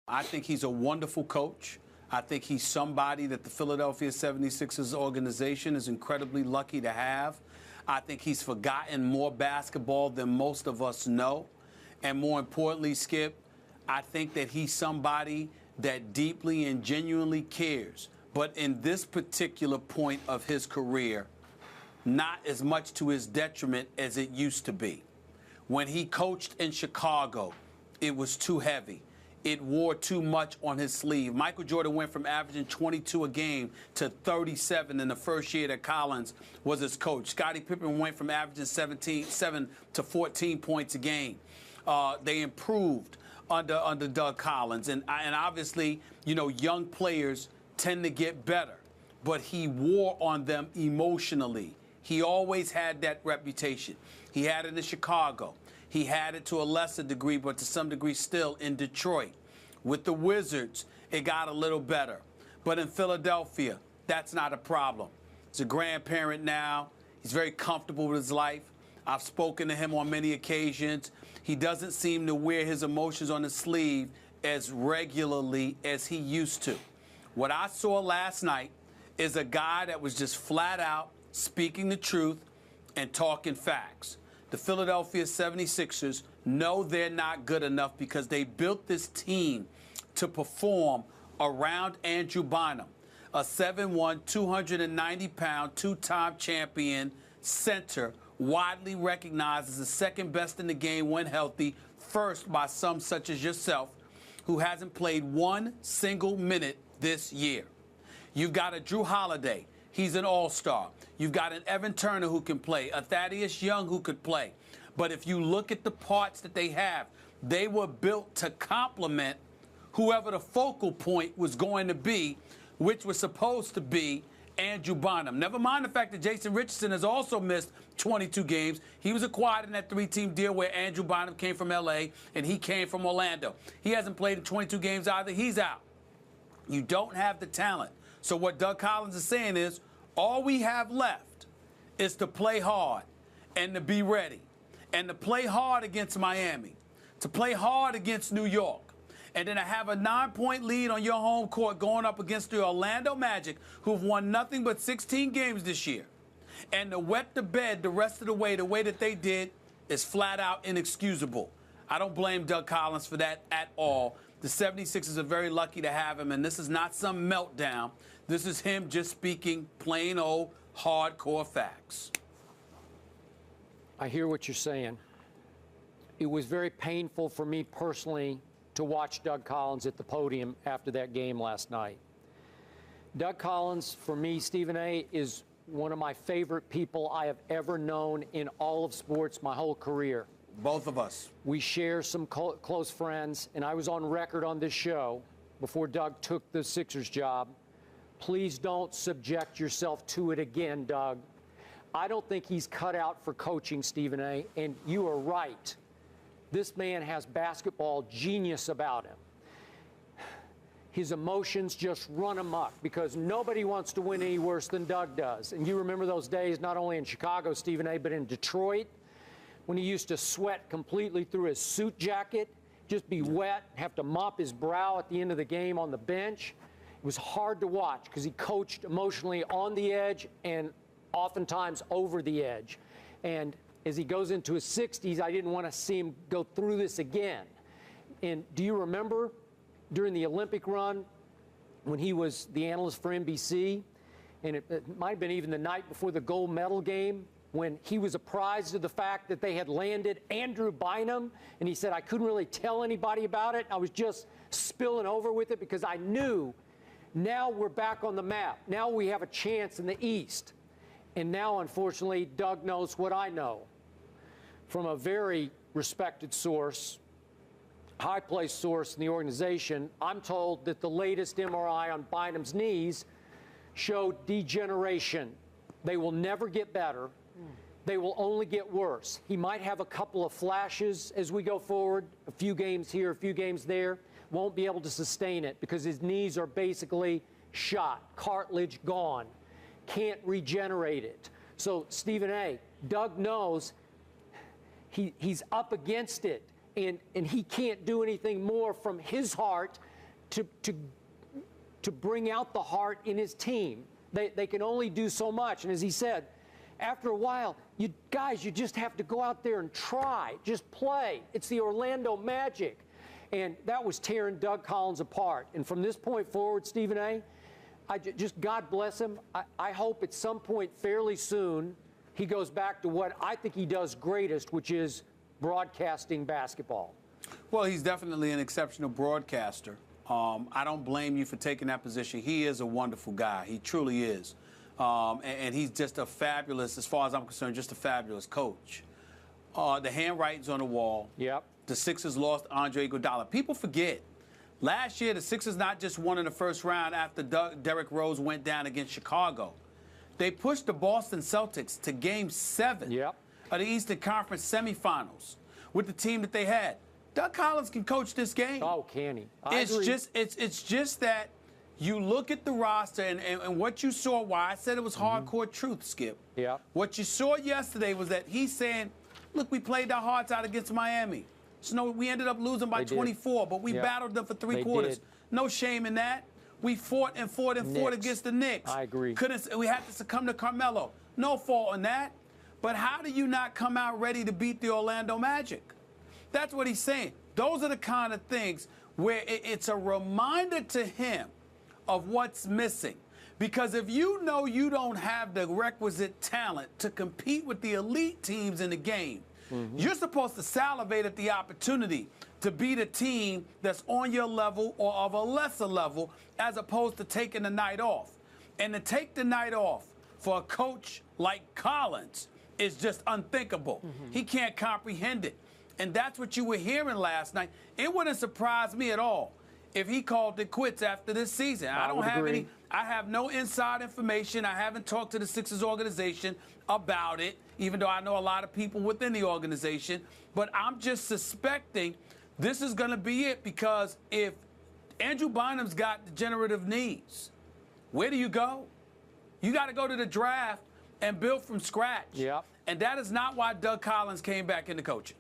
I think he's a wonderful coach. I think he's somebody that the Philadelphia 76ers organization is incredibly lucky to have. I think he's forgotten more basketball than most of us know. And more importantly, Skip, I think that he's somebody that deeply and genuinely cares. But in this particular point of his career, not as much to his detriment as it used to be. When he coached in Chicago, it was too heavy. It wore too much on his sleeve. Michael Jordan went from averaging 22 a game to 37 in the first year that Collins was his coach. Scottie Pippen went from averaging 7 to 14 points a game. They improved under Doug Collins. And obviously, you know, young players tend to get better. But he wore on them emotionally. He always had that reputation. He had it in Chicago. He had it to a lesser degree, but to some degree still in Detroit. With the Wizards, it got a little better. But in Philadelphia, that's not a problem. He's a grandparent now. He's very comfortable with his life. I've spoken to him on many occasions. He doesn't seem to wear his emotions on his sleeve as regularly as he used to. What I saw last night is a guy that was just flat out speaking the truth and talking facts. The Philadelphia 76ers know they're not good enough because they built this team to perform around Andrew Bynum, a 7'1", 290-pound, two-time champion center, widely recognized as the second best in the game when healthy, first by some such as yourself, who hasn't played one single minute this year. You've got a Drew Holiday. He's an all-star. You've got an Evan Turner who can play, a Thaddeus Young who could play. But if you look at the parts that they have, they were built to complement whoever the focal point was going to be, which was supposed to be Andrew Bynum. Never mind the fact that Jason Richardson has also missed 22 games. He was acquired in that three-team deal where Andrew Bynum came from L.A. and he came from Orlando. He hasn't played in 22 games either. He's out. You don't have the talent. So what Doug Collins is saying is, all we have left is to play hard and to be ready. And to play hard against Miami, to play hard against New York, and then to have a 9-point lead on your home court going up against the Orlando Magic, who've won nothing but 16 games this year. And to wet the bed the rest of the way that they did is flat out inexcusable. I don't blame Doug Collins for that at all. The 76ers are very lucky to have him, and this is not some meltdown. This is him just speaking plain old hardcore facts. I hear what you're saying. It was very painful for me personally to watch Doug Collins at the podium after that game last night. Doug Collins, for me, Stephen A., is one of my favorite people I have ever known in all of sports my whole career. Both of us. We share some close friends, and I was on record on this show before Doug took the Sixers job. Please don't subject yourself to it again, Doug. I don't think he's cut out for coaching, Stephen A., and you are right. This man has basketball genius about him. His emotions just run amok because nobody wants to win any worse than Doug does. And you remember those days not only in Chicago, Stephen A., but in Detroit, when he used to sweat completely through his suit jacket, just be wet, have to mop his brow at the end of the game on the bench. It was hard to watch because he coached emotionally on the edge and oftentimes over the edge. And as he goes into his 60s, I didn't want to see him go through this again. And do you remember during the Olympic run when he was the analyst for NBC, and it might have been even the night before the gold medal game, when he was apprised of the fact that they had landed Andrew Bynum, and he said, I couldn't really tell anybody about it. I was just spilling over with it because I knew now we're back on the map. Now we have a chance in the East. And now, unfortunately, Doug knows what I know. From a very respected source, high-placed source in the organization, I'm told that the latest MRI on Bynum's knees showed degeneration. They will never get better. They will only get worse. He might have a couple of flashes as we go forward, a few games here, a few games there. Won't be able to sustain it because his knees are basically shot, cartilage gone. Can't regenerate it. So, Stephen A., Doug knows he's up against it, and he can't do anything more from his heart to bring out the heart in his team. They can only do so much. And as he said, after a while, you just have to go out there and try. Just play. It's the Orlando Magic. And that was tearing Doug Collins apart. And from this point forward, Stephen A., just God bless him. I hope at some point fairly soon he goes back to what I think he does greatest, which is broadcasting basketball. Well, he's definitely an exceptional broadcaster. I don't blame you for taking that position. He is a wonderful guy. He truly is. And he's just a fabulous, as far as I'm concerned, just a fabulous coach. The handwriting's on the wall. Yep. The Sixers lost Andre Iguodala. People forget. Last year, the Sixers not just won in the first round after Derrick Rose went down against Chicago. They pushed the Boston Celtics to Game 7 Yep. of the Eastern Conference semifinals with the team that they had. Doug Collins can coach this game. Oh, can he? It's just that you look at the roster and what you saw. Why I said it was hardcore truth, Skip. Yeah. What you saw yesterday was that he's saying, "Look, we played our hearts out against Miami. So no, we ended up losing by 24, but we battled them for three quarters. No shame in that. We fought and fought and fought against the Knicks. I agree. We had to succumb to Carmelo. No fault in that. But how do you not come out ready to beat the Orlando Magic?" That's what he's saying. Those are the kind of things where it's a reminder to him of what's missing. Because if you know you don't have the requisite talent to compete with the elite teams in the game, you're supposed to salivate at the opportunity to beat a team that's on your level or of a lesser level, as opposed to taking the night off. And to take the night off for a coach like Collins is just unthinkable. He can't comprehend it. And that's what you were hearing last night. It wouldn't surprise me at all if he called it quits after this season. I have no inside information. I haven't talked to the Sixers organization about it, even though I know a lot of people within the organization. But I'm just suspecting this is going to be it, because if Andrew Bynum's got degenerative knees, where do you go? You got to go to the draft and build from scratch. Yep. And that is not why Doug Collins came back into coaching.